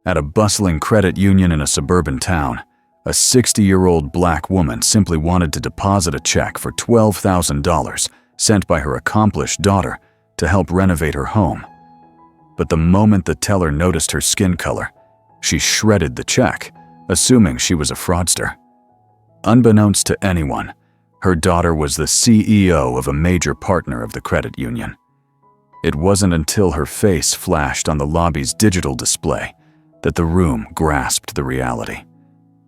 At a bustling credit union in a suburban town, a 60-year-old black woman simply wanted to deposit a check for $12,000 sent by her accomplished daughter to help renovate her home. But the moment the teller noticed her skin color, she shredded the check, assuming she was a fraudster. Unbeknownst to anyone, her daughter was the CEO of a major partner of the credit union. It wasn't until her face flashed on the lobby's digital display that the room grasped the reality.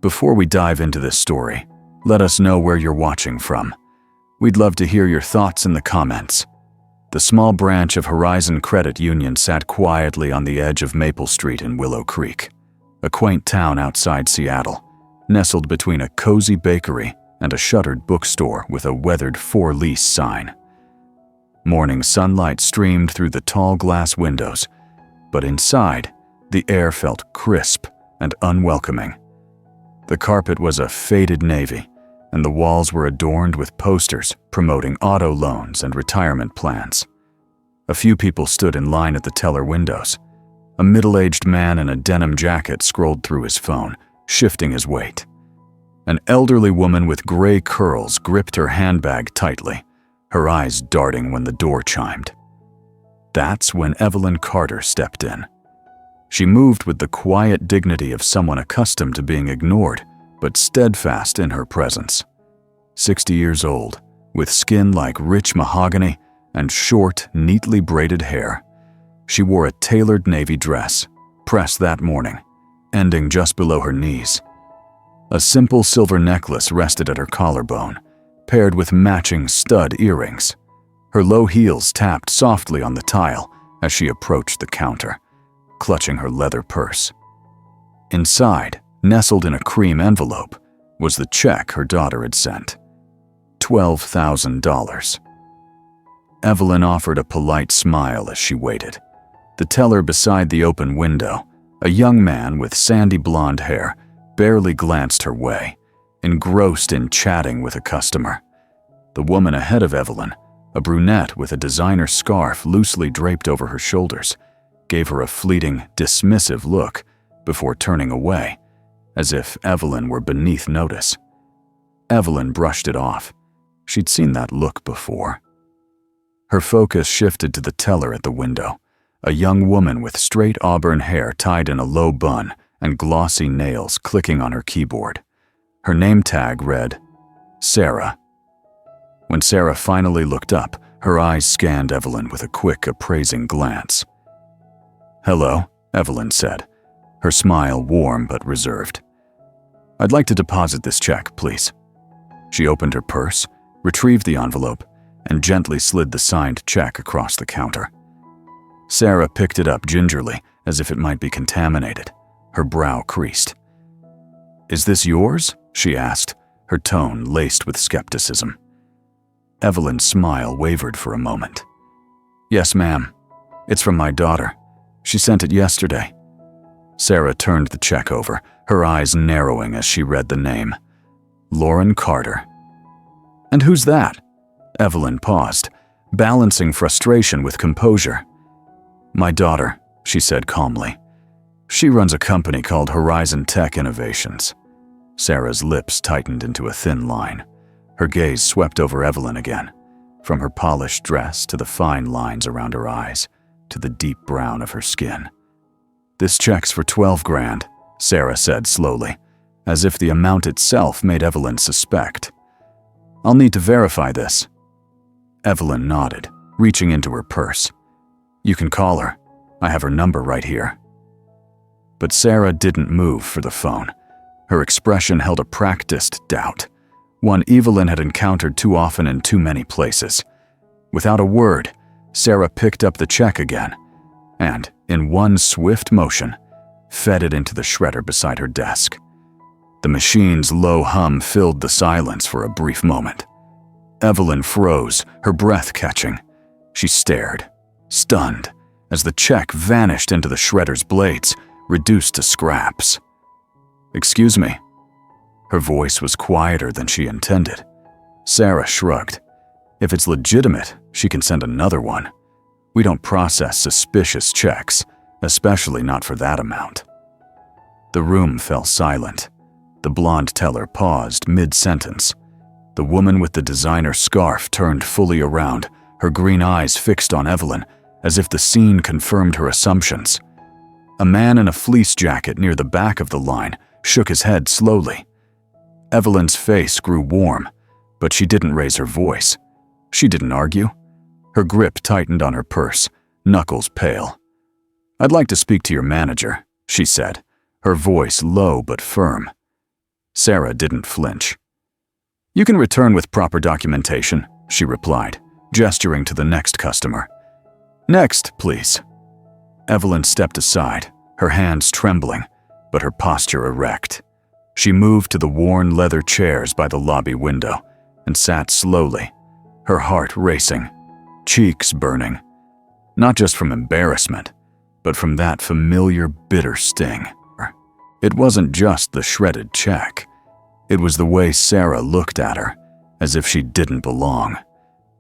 Before we dive into this story, let us know where you're watching from. We'd love to hear your thoughts in the comments. The small branch of Horizon Credit Union sat quietly on the edge of Maple Street in Willow Creek, a quaint town outside Seattle, nestled between a cozy bakery and a shuttered bookstore with a weathered for-lease sign. Morning sunlight streamed through the tall glass windows, but inside, the air felt crisp and unwelcoming. The carpet was a faded navy, and the walls were adorned with posters promoting auto loans and retirement plans. A few people stood in line at the teller windows. A middle-aged man in a denim jacket scrolled through his phone, shifting his weight. An elderly woman with gray curls gripped her handbag tightly, her eyes darting when the door chimed. That's when Evelyn Carter stepped in. She moved with the quiet dignity of someone accustomed to being ignored, but steadfast in her presence. 60 years old, with skin like rich mahogany and short, neatly braided hair. She wore a tailored navy dress, pressed that morning, ending just below her knees. A simple silver necklace rested at her collarbone, paired with matching stud earrings. Her low heels tapped softly on the tile as she approached the counter, clutching her leather purse. Inside, nestled in a cream envelope, was the check her daughter had sent. $12,000. Evelyn offered a polite smile as she waited. The teller beside the open window, a young man with sandy blonde hair, barely glanced her way, engrossed in chatting with a customer. The woman ahead of Evelyn, a brunette with a designer scarf loosely draped over her shoulders, gave her a fleeting, dismissive look before turning away, as if Evelyn were beneath notice. Evelyn brushed it off. She'd seen that look before. Her focus shifted to the teller at the window, a young woman with straight auburn hair tied in a low bun and glossy nails clicking on her keyboard. Her name tag read, Sarah. When Sarah finally looked up, her eyes scanned Evelyn with a quick, appraising glance. "Hello," Evelyn said, her smile warm but reserved. "I'd like to deposit this check, please." She opened her purse, retrieved the envelope, and gently slid the signed check across the counter. Sarah picked it up gingerly, as if it might be contaminated. Her brow creased. "Is this yours?" she asked, her tone laced with skepticism. Evelyn's smile wavered for a moment. "Yes, ma'am. It's from my daughter. She sent it yesterday." Sarah turned the check over, her eyes narrowing as she read the name. Lauren Carter. "And who's that?" Evelyn paused, balancing frustration with composure. "My daughter," she said calmly. "She runs a company called Horizon Tech Innovations." Sarah's lips tightened into a thin line. Her gaze swept over Evelyn again, from her polished dress to the fine lines around her eyes, to the deep brown of her skin. "This check's for $12,000, Sarah said slowly, as if the amount itself made Evelyn suspect. "I'll need to verify this." Evelyn nodded, reaching into her purse. "You can call her. I have her number right here." But Sarah didn't move for the phone. Her expression held a practiced doubt, one Evelyn had encountered too often in too many places. Without a word, Sarah picked up the check again, and, in one swift motion, fed it into the shredder beside her desk. The machine's low hum filled the silence for a brief moment. Evelyn froze, her breath catching. She stared, stunned, as the check vanished into the shredder's blades, reduced to scraps. "Excuse me." Her voice was quieter than she intended. Sarah shrugged. "If it's legitimate, she can send another one. We don't process suspicious checks, especially not for that amount." The room fell silent. The blonde teller paused mid-sentence. The woman with the designer scarf turned fully around, her green eyes fixed on Evelyn, as if the scene confirmed her assumptions. A man in a fleece jacket near the back of the line shook his head slowly. Evelyn's face grew warm, but she didn't raise her voice. She didn't argue. Her grip tightened on her purse, knuckles pale. "I'd like to speak to your manager," she said, her voice low but firm. Sarah didn't flinch. "You can return with proper documentation," she replied, gesturing to the next customer. "Next, please." Evelyn stepped aside, her hands trembling, but her posture erect. She moved to the worn leather chairs by the lobby window and sat slowly, her heart racing, cheeks burning, not just from embarrassment, but from that familiar bitter sting. It wasn't just the shredded check. It was the way Sarah looked at her, as if she didn't belong,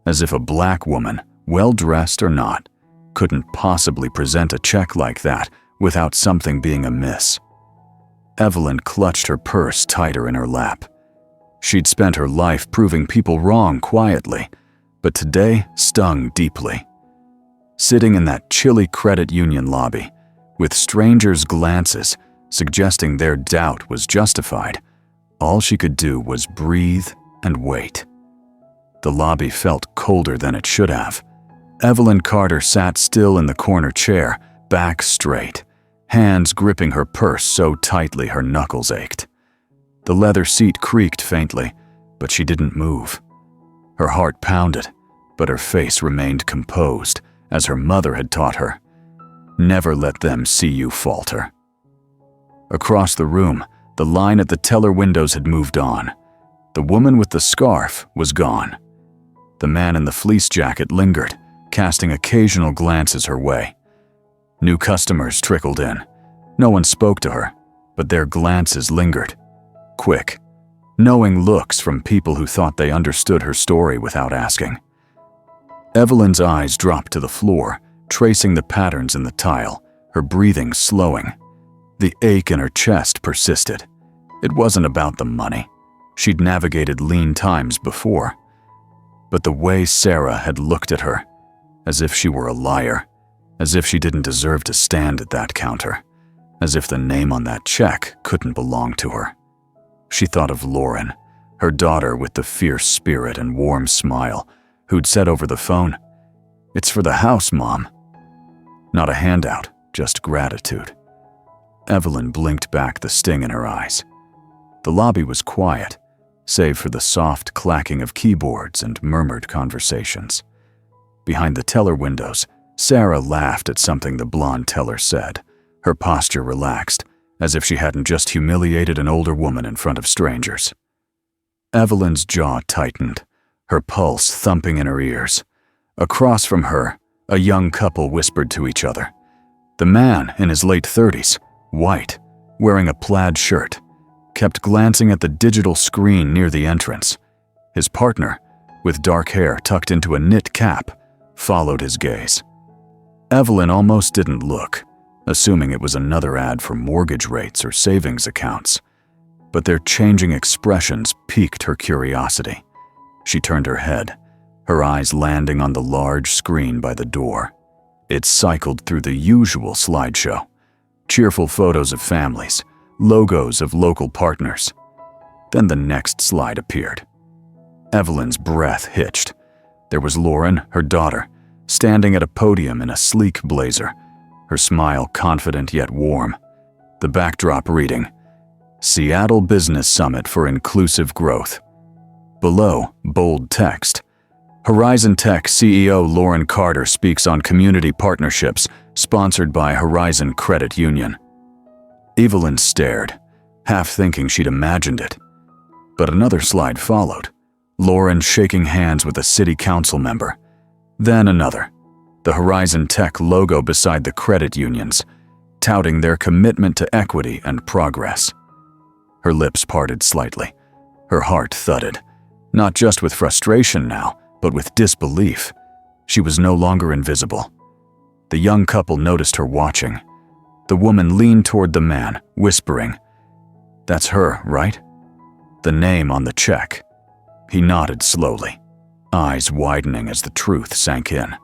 as if a black woman, well-dressed or not, couldn't possibly present a check like that without something being amiss. Evelyn clutched her purse tighter in her lap. She'd spent her life proving people wrong quietly, but today stung deeply. Sitting in that chilly credit union lobby, with strangers' glances suggesting their doubt was justified, all she could do was breathe and wait. The lobby felt colder than it should have. Evelyn Carter sat still in the corner chair, back straight, hands gripping her purse so tightly her knuckles ached. The leather seat creaked faintly, but she didn't move. Her heart pounded, but her face remained composed, as her mother had taught her. Never let them see you falter. Across the room, the line at the teller windows had moved on. The woman with the scarf was gone. The man in the fleece jacket lingered, casting occasional glances her way. New customers trickled in. No one spoke to her, but their glances lingered. Quick, knowing looks from people who thought they understood her story without asking. Evelyn's eyes dropped to the floor, tracing the patterns in the tile, her breathing slowing. The ache in her chest persisted. It wasn't about the money. She'd navigated lean times before. But the way Sarah had looked at her, as if she were a liar, as if she didn't deserve to stand at that counter, as if the name on that check couldn't belong to her. She thought of Lauren, her daughter with the fierce spirit and warm smile, who'd said over the phone, "It's for the house, Mom." Not a handout, just gratitude. Evelyn blinked back the sting in her eyes. The lobby was quiet, save for the soft clacking of keyboards and murmured conversations. Behind the teller windows, Sarah laughed at something the blonde teller said, her posture relaxed, as if she hadn't just humiliated an older woman in front of strangers. Evelyn's jaw tightened, her pulse thumping in her ears. Across from her, a young couple whispered to each other. The man, in his late 30s, white, wearing a plaid shirt, kept glancing at the digital screen near the entrance. His partner, with dark hair tucked into a knit cap, followed his gaze. Evelyn almost didn't look, assuming it was another ad for mortgage rates or savings accounts. But their changing expressions piqued her curiosity. She turned her head, her eyes landing on the large screen by the door. It cycled through the usual slideshow. Cheerful photos of families, logos of local partners. Then the next slide appeared. Evelyn's breath hitched. There was Lauren, her daughter, standing at a podium in a sleek blazer, her smile confident yet warm. The backdrop reading, "Seattle Business Summit for Inclusive Growth." Below, bold text, Horizon Tech CEO Lauren Carter speaks on community partnerships sponsored by Horizon Credit Union. Evelyn stared, half thinking she'd imagined it. But another slide followed, Lauren shaking hands with a city council member. Then another, the Horizon Tech logo beside the credit unions, touting their commitment to equity and progress. Her lips parted slightly. Her heart thudded, not just with frustration now, but with disbelief. She was no longer invisible. The young couple noticed her watching. The woman leaned toward the man, whispering, "That's her, right? The name on the check." He nodded slowly, eyes widening as the truth sank in.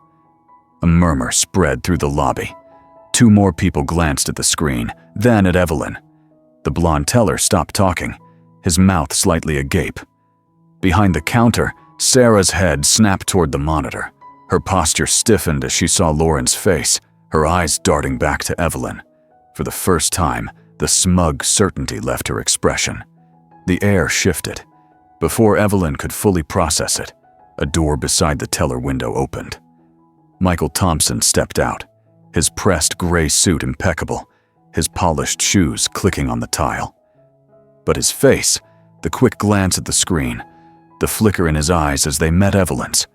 A murmur spread through the lobby. 2 more people glanced at the screen, then at Evelyn. The blonde teller stopped talking, his mouth slightly agape. Behind the counter, Sarah's head snapped toward the monitor. Her posture stiffened as she saw Lauren's face, her eyes darting back to Evelyn. For the first time, the smug certainty left her expression. The air shifted. Before Evelyn could fully process it, a door beside the teller window opened. Michael Thompson stepped out, his pressed gray suit impeccable, his polished shoes clicking on the tile. But his face, the quick glance at the screen, the flicker in his eyes as they met Evelyn's,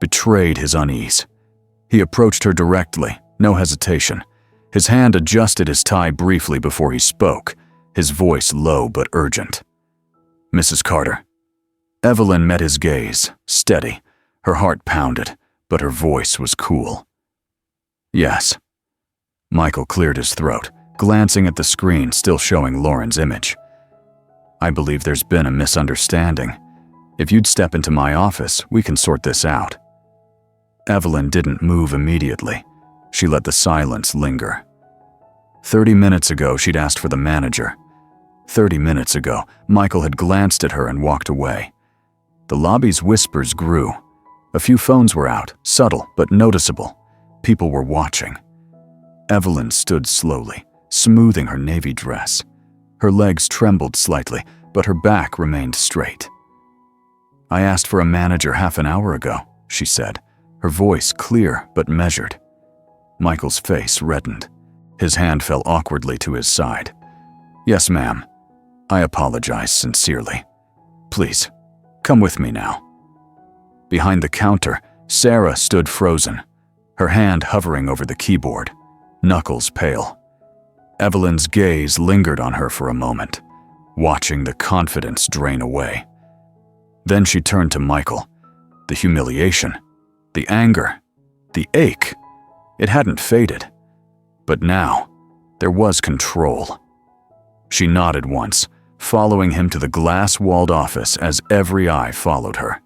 betrayed his unease. He approached her directly, no hesitation. His hand adjusted his tie briefly before he spoke, his voice low but urgent. "Mrs. Carter." Evelyn met his gaze, steady. Her heart pounded, but her voice was cool. "Yes." Michael cleared his throat, glancing at the screen still showing Lauren's image. "I believe there's been a misunderstanding. If you'd step into my office, we can sort this out." Evelyn didn't move immediately. She let the silence linger. 30 minutes ago, she'd asked for the manager. 30 minutes ago, Michael had glanced at her and walked away. The lobby's whispers grew. A few phones were out, subtle but noticeable. People were watching. Evelyn stood slowly, smoothing her navy dress. Her legs trembled slightly, but her back remained straight. "I asked for a manager half an hour ago," she said, her voice clear but measured. Michael's face reddened. His hand fell awkwardly to his side. "Yes, ma'am. I apologize sincerely. Please, come with me now." Behind the counter, Sarah stood frozen, her hand hovering over the keyboard, knuckles pale. Evelyn's gaze lingered on her for a moment, watching the confidence drain away. Then she turned to Michael. The humiliation, the anger, the ache. It hadn't faded. But now, there was control. She nodded once, following him to the glass-walled office as every eye followed her.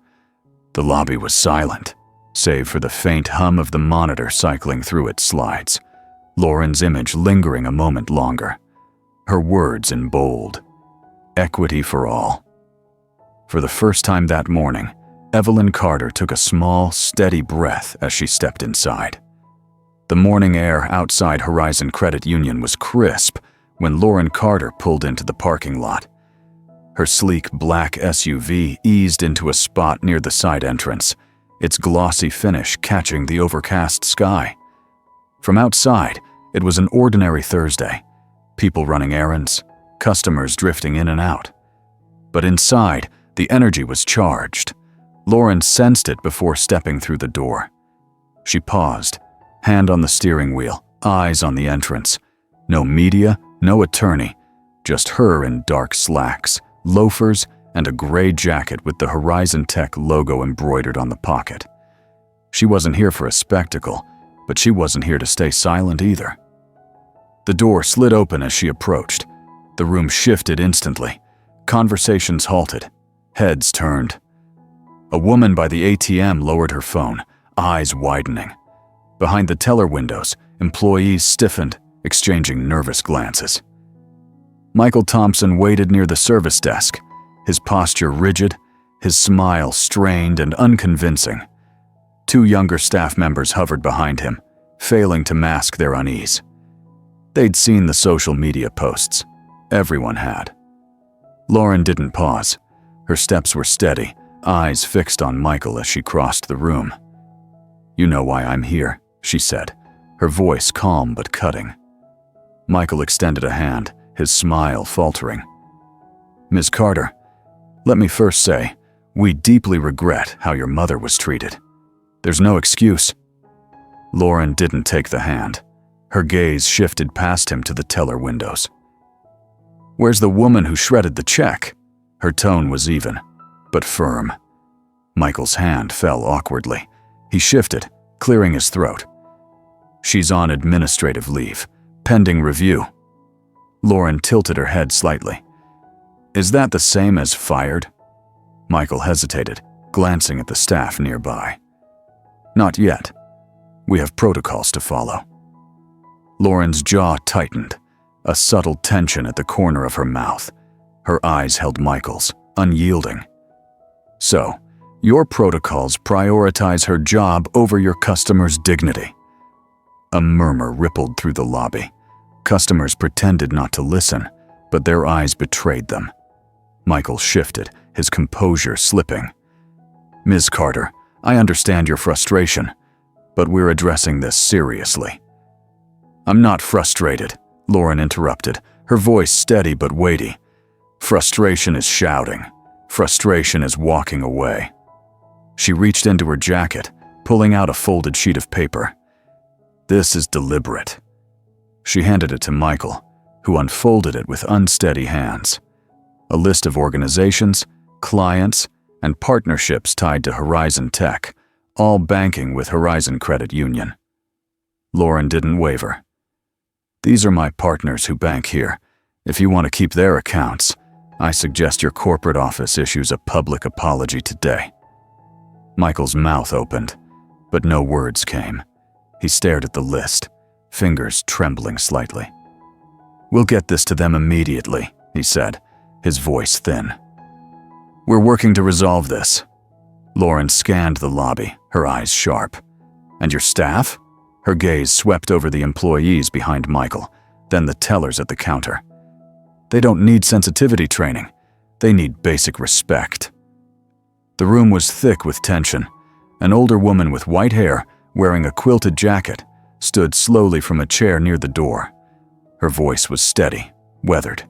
The lobby was silent, save for the faint hum of the monitor cycling through its slides, Lauren's image lingering a moment longer. Her words in bold, "Equity for all." For the first time that morning, Evelyn Carter took a small, steady breath as she stepped inside. The morning air outside Horizon Credit Union was crisp when Lauren Carter pulled into the parking lot. Her sleek black SUV eased into a spot near the side entrance, its glossy finish catching the overcast sky. From outside, it was an ordinary Thursday. People running errands, customers drifting in and out. But inside, the energy was charged. Lauren sensed it before stepping through the door. She paused, hand on the steering wheel, eyes on the entrance. No media, no attorney, just her in dark slacks, loafers, and a gray jacket with the Horizon Tech logo embroidered on the pocket. She wasn't here for a spectacle, but she wasn't here to stay silent either. The door slid open as she approached. The room shifted instantly. Conversations halted. Heads turned. A woman by the ATM lowered her phone, eyes widening. Behind the teller windows, employees stiffened, exchanging nervous glances. Michael Thompson waited near the service desk, his posture rigid, his smile strained and unconvincing. 2 younger staff members hovered behind him, failing to mask their unease. They'd seen the social media posts. Everyone had. Lauren didn't pause. Her steps were steady, eyes fixed on Michael as she crossed the room. "You know why I'm here," she said, her voice calm but cutting. Michael extended a hand, his smile faltering. "Ms. Carter, let me first say, we deeply regret how your mother was treated. There's no excuse." Lauren didn't take the hand. Her gaze shifted past him to the teller windows. "Where's the woman who shredded the check?" Her tone was even, but firm. Michael's hand fell awkwardly. He shifted, clearing his throat. "She's on administrative leave, Pending review. Lauren tilted her head slightly. Is that the same as fired? Michael hesitated, glancing at the staff nearby. Not yet. We have protocols to follow. Lauren's jaw tightened, a subtle tension at the corner of her mouth. Her eyes held Michael's, unyielding. So, your protocols prioritize her job over your customer's dignity. A murmur rippled through the lobby. Customers pretended not to listen, but their eyes betrayed them. Michael shifted, his composure slipping. Ms. Carter, I understand your frustration, but we're addressing this seriously. I'm not frustrated, Lauren interrupted, her voice steady but weighty. Frustration is shouting. Frustration is walking away. She reached into her jacket, pulling out a folded sheet of paper. This is deliberate. She handed it to Michael, who unfolded it with unsteady hands. A list of organizations, clients, and partnerships tied to Horizon Tech, all banking with Horizon Credit Union. Lauren didn't waver. These are my partners who bank here. If you want to keep their accounts, I suggest your corporate office issues a public apology today. Michael's mouth opened, but no words came. He stared at the list, fingers trembling slightly. We'll get this to them immediately, he said, his voice thin. We're working to resolve this. Lauren scanned the lobby, her eyes sharp. And your staff? Her gaze swept over the employees behind Michael, then the tellers at the counter. They don't need sensitivity training. They need basic respect. The room was thick with tension. An older woman with white hair, wearing a quilted jacket, stood slowly from a chair near the door. Her voice was steady, weathered.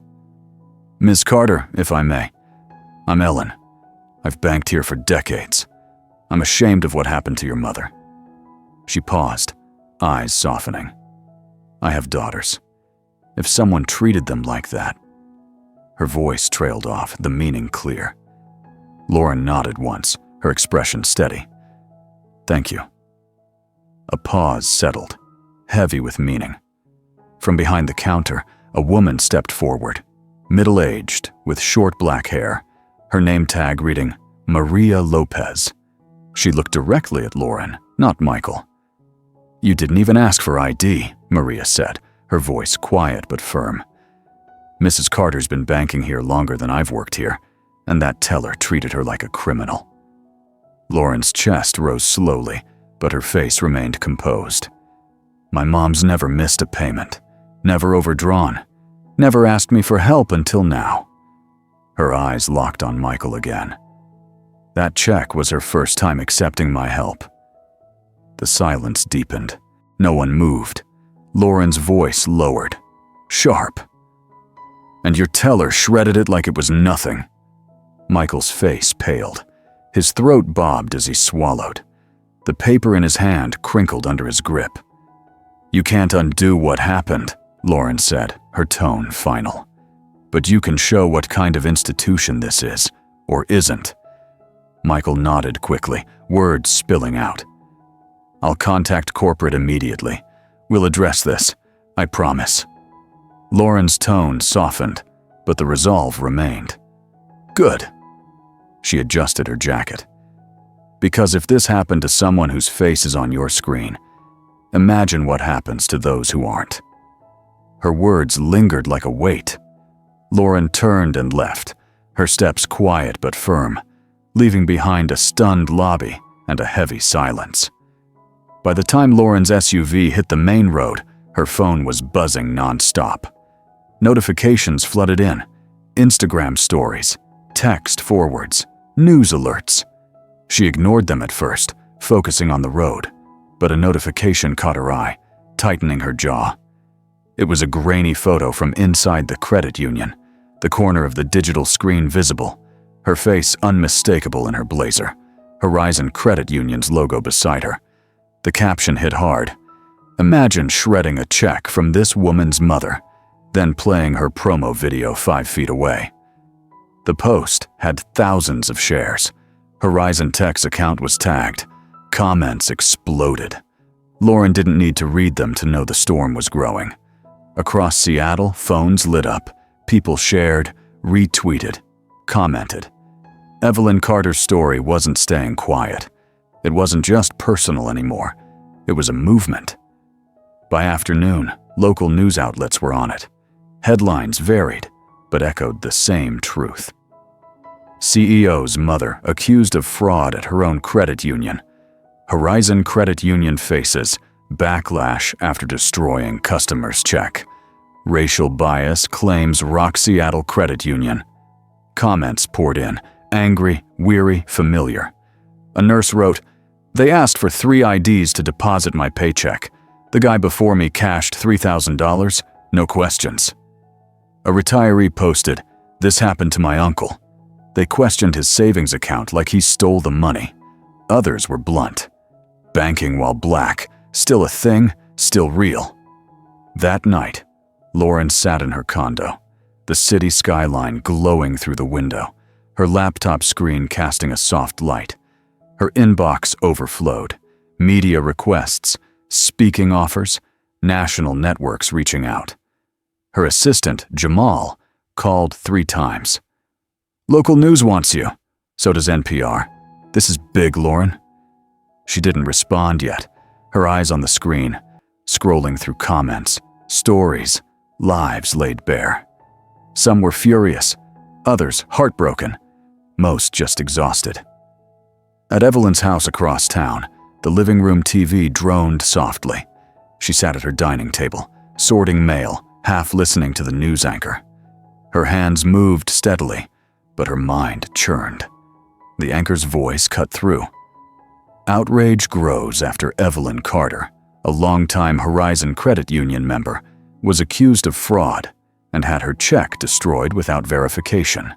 Ms. Carter, if I may. I'm Ellen. I've banked here for decades. I'm ashamed of what happened to your mother. She paused, eyes softening. I have daughters. If someone treated them like that. Her voice trailed off, the meaning clear. Lauren nodded once, her expression steady. Thank you. A pause settled, heavy with meaning. From behind the counter, a woman stepped forward, middle-aged, with short black hair, her name tag reading Maria Lopez. She looked directly at Lauren, not Michael. You didn't even ask for ID, Maria said, her voice quiet but firm. Mrs. Carter's been banking here longer than I've worked here, and that teller treated her like a criminal. Lauren's chest rose slowly, but her face remained composed. My mom's never missed a payment, never overdrawn, never asked me for help until now. Her eyes locked on Michael again. That check was her first time accepting my help. The silence deepened. No one moved. Lauren's voice lowered, sharp. And your teller shredded it like it was nothing. Michael's face paled. His throat bobbed as he swallowed. The paper in his hand crinkled under his grip. You can't undo what happened, Lauren said, her tone final. But you can show what kind of institution this is, or isn't. Michael nodded quickly, words spilling out. I'll contact corporate immediately. We'll address this, I promise. Lauren's tone softened, but the resolve remained. Good. She adjusted her jacket. Because if this happened to someone whose face is on your screen, imagine what happens to those who aren't. Her words lingered like a weight. Lauren turned and left, her steps quiet but firm, leaving behind a stunned lobby and a heavy silence. By the time Lauren's SUV hit the main road, her phone was buzzing nonstop. Notifications flooded in, Instagram stories, text forwards, news alerts. She ignored them at first, focusing on the road, but a notification caught her eye, tightening her jaw. It was a grainy photo from inside the credit union, the corner of the digital screen visible, her face unmistakable in her blazer, Horizon Credit Union's logo beside her. The caption hit hard. Imagine shredding a check from this woman's mother, then playing her promo video 5 feet away. The post had thousands of shares. Horizon Tech's account was tagged. Comments exploded. Lauren didn't need to read them to know the storm was growing. Across Seattle, phones lit up. People shared, retweeted, commented. Evelyn Carter's story wasn't staying quiet. It wasn't just personal anymore. It was a movement. By afternoon, local news outlets were on it. Headlines varied, but echoed the same truth. CEO's mother accused of fraud at her own credit union. Horizon Credit Union faces backlash after destroying customer's check. Racial bias claims Rock Seattle Credit Union. Comments poured in, angry, weary, familiar. A nurse wrote, "They asked for 3 IDs to deposit my paycheck. The guy before me cashed $3,000, no questions." A retiree posted, "This happened to my uncle. They questioned his savings account like he stole the money." Others were blunt. Banking while black, still a thing, still real. That night, Lauren sat in her condo, the city skyline glowing through the window, her laptop screen casting a soft light. Her inbox overflowed, media requests, speaking offers, national networks reaching out. Her assistant, Jamal, called 3 times. "Local news wants you. So does NPR. This is big, Lauren." She didn't respond yet, her eyes on the screen, scrolling through comments, stories, lives laid bare. Some were furious, others heartbroken, most just exhausted. At Evelyn's house across town, the living room TV droned softly. She sat at her dining table, sorting mail, half listening to the news anchor. Her hands moved steadily, but her mind churned. The anchor's voice cut through. Outrage grows after Evelyn Carter, a longtime Horizon Credit Union member, was accused of fraud and had her check destroyed without verification.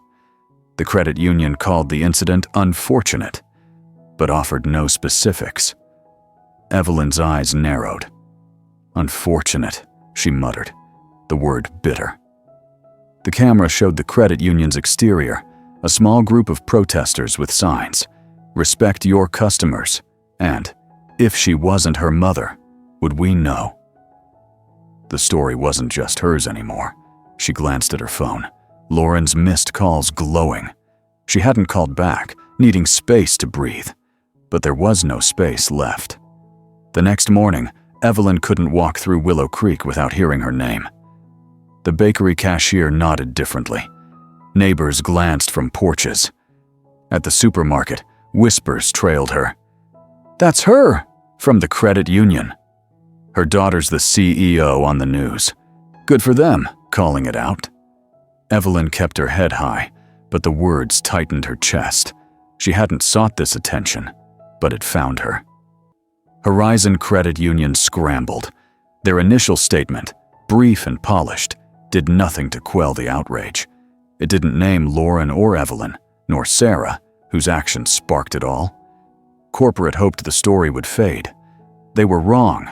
The credit union called the incident unfortunate, but offered no specifics. Evelyn's eyes narrowed. "Unfortunate," she muttered, the word bitter. The camera showed the credit union's exterior, a small group of protesters with signs, "Respect your customers," and "If she wasn't her mother, would we know?" The story wasn't just hers anymore. She glanced at her phone, Lauren's missed calls glowing. She hadn't called back, needing space to breathe, but there was no space left. The next morning, Evelyn couldn't walk through Willow Creek without hearing her name. The bakery cashier nodded differently. Neighbors glanced from porches. At the supermarket, whispers trailed her. "That's her!" from the credit union. Her daughter's the CEO on the news. Good for them, calling it out. Evelyn kept her head high, but the words tightened her chest. She hadn't sought this attention, but it found her. Horizon Credit Union scrambled. Their initial statement, brief and polished, did nothing to quell the outrage. It didn't name Lauren or Evelyn, nor Sarah, whose actions sparked it all. Corporate hoped the story would fade. They were wrong.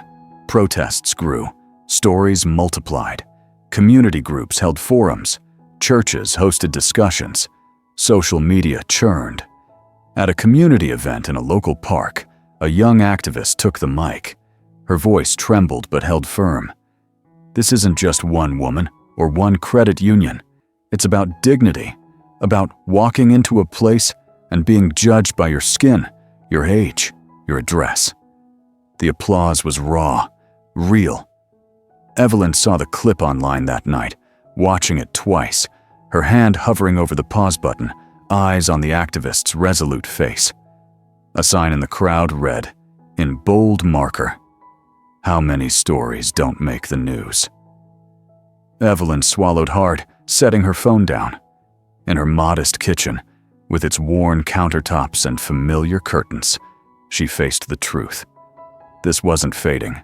Protests grew, stories multiplied. Community groups held forums, churches hosted discussions, social media churned. At a community event in a local park, a young activist took the mic. Her voice trembled but held firm. "This isn't just one woman or one credit union. It's about dignity, about walking into a place and being judged by your skin, your age, your address." The applause was raw, real. Evelyn saw the clip online that night, watching it twice, her hand hovering over the pause button, eyes on the activist's resolute face. A sign in the crowd read, in bold marker, "How many stories don't make the news?" Evelyn swallowed hard, setting her phone down. In her modest kitchen, with its worn countertops and familiar curtains, she faced the truth. This wasn't fading,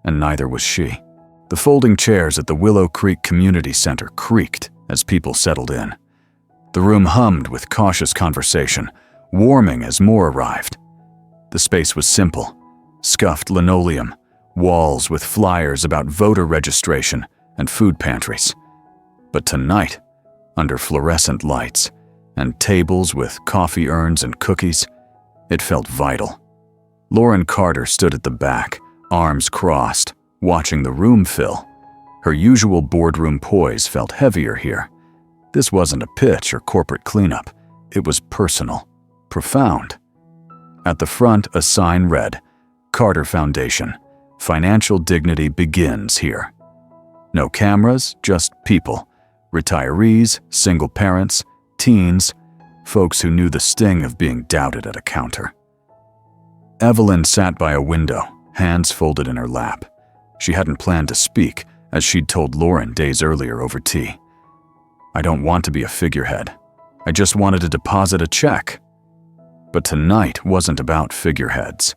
and neither was she. The folding chairs at the Willow Creek Community Center creaked as people settled in. The room hummed with cautious conversation, warming as more arrived. The space was simple, scuffed linoleum, walls with flyers about voter registration and food pantries. But tonight, under fluorescent lights and tables with coffee urns and cookies, it felt vital. Lauren Carter stood at the back, arms crossed, watching the room fill. Her usual boardroom poise felt heavier here. This wasn't a pitch or corporate cleanup. It was personal, profound. At the front, a sign read, "Carter Foundation. Financial dignity begins here." No cameras, just people. Retirees, single parents, teens, folks who knew the sting of being doubted at a counter. Evelyn sat by a window, hands folded in her lap. She hadn't planned to speak, as she'd told Lauren days earlier over tea. "I don't want to be a figurehead. I just wanted to deposit a check." But tonight wasn't about figureheads.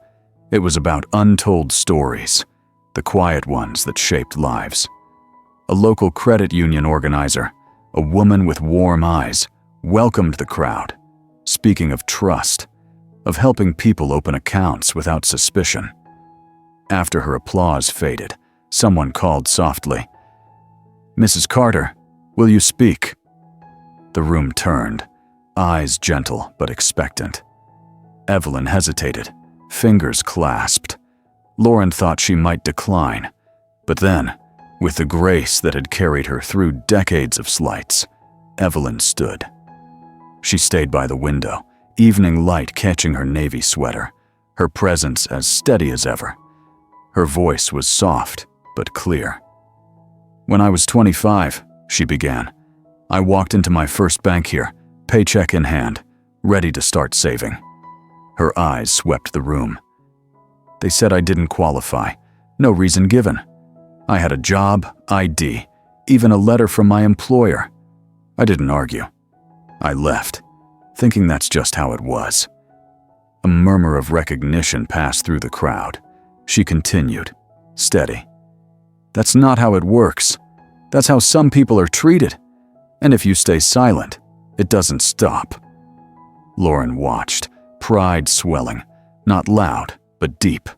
It was about untold stories, the quiet ones that shaped lives. A local credit union organizer, a woman with warm eyes, welcomed the crowd, speaking of trust, of helping people open accounts without suspicion. After her applause faded, someone called softly, "Mrs. Carter, will you speak?" The room turned, eyes gentle but expectant. Evelyn hesitated, fingers clasped. Lauren thought she might decline, but then, with the grace that had carried her through decades of slights, Evelyn stood. She stayed by the window, evening light catching her navy sweater, her presence as steady as ever. Her voice was soft but clear. "When I was 25, she began, I walked into my first bank here, paycheck in hand, ready to start saving." Her eyes swept the room. "They said I didn't qualify, no reason given. I had a job, ID, even a letter from my employer. I didn't argue. I left, thinking that's just how it was." A murmur of recognition passed through the crowd. She continued, steady. "That's not how it works. That's how some people are treated. And if you stay silent, it doesn't stop." Lauren watched, pride swelling, not loud, but deep.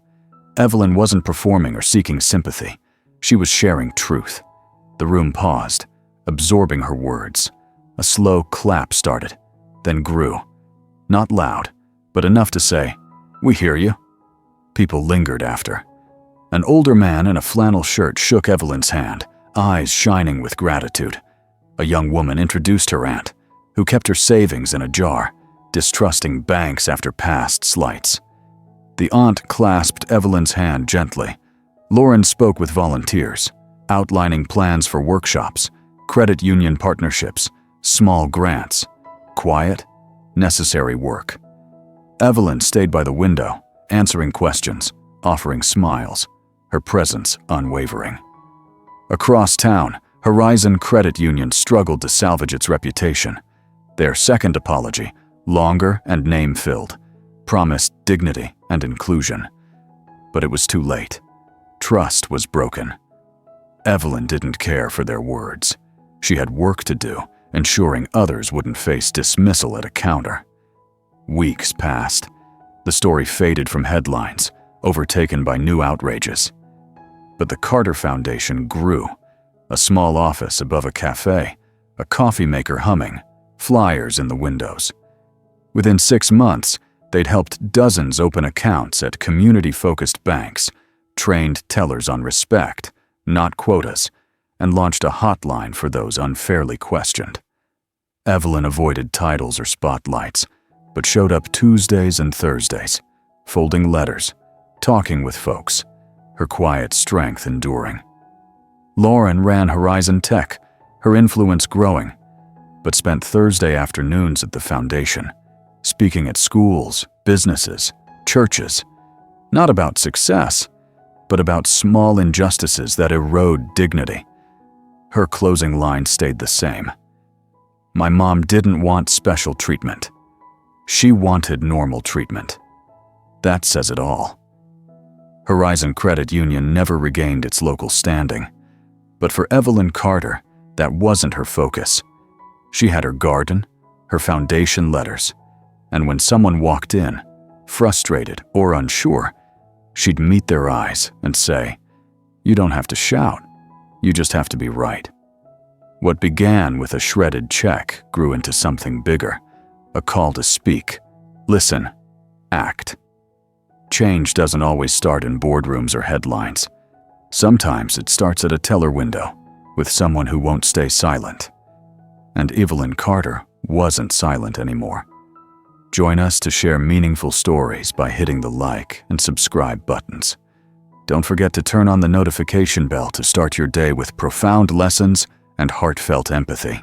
Evelyn wasn't performing or seeking sympathy. She was sharing truth. The room paused, absorbing her words. A slow clap started, then grew. Not loud, but enough to say, "We hear you." People lingered after. An older man in a flannel shirt shook Evelyn's hand, eyes shining with gratitude. A young woman introduced her aunt, who kept her savings in a jar, distrusting banks after past slights. The aunt clasped Evelyn's hand gently. Lauren spoke with volunteers, outlining plans for workshops, credit union partnerships, small grants. Quiet, necessary work. Evelyn stayed by the window, answering questions, offering smiles, her presence unwavering. Across town, Horizon Credit Union struggled to salvage its reputation. Their second apology, longer and name-filled, promised dignity and inclusion. But it was too late. Trust was broken. Evelyn didn't care for their words. She had work to do, ensuring others wouldn't face dismissal at a counter. Weeks passed. The story faded from headlines, overtaken by new outrages. But the Carter Foundation grew. A small office above a cafe, a coffee maker humming, flyers in the windows. Within 6 months, they'd helped dozens open accounts at community-focused banks, trained tellers on respect, not quotas, and launched a hotline for those unfairly questioned. Evelyn avoided titles or spotlights, but showed up Tuesdays and Thursdays, folding letters, talking with folks, her quiet strength enduring. Lauren ran Horizon Tech, her influence growing, but spent Thursday afternoons at the foundation, speaking at schools, businesses, churches, not about success, but about small injustices that erode dignity. Her closing line stayed the same. "My mom didn't want special treatment. She wanted normal treatment." That says it all. Horizon Credit Union never regained its local standing. But for Evelyn Carter, that wasn't her focus. She had her garden, her foundation letters, and when someone walked in, frustrated or unsure, she'd meet their eyes and say, "You don't have to shout, you just have to be right." What began with a shredded check grew into something bigger, a call to speak, listen, act. Change doesn't always start in boardrooms or headlines. Sometimes it starts at a teller window, with someone who won't stay silent. And Evelyn Carter wasn't silent anymore. Join us to share meaningful stories by hitting the like and subscribe buttons. Don't forget to turn on the notification bell to start your day with profound lessons and heartfelt empathy.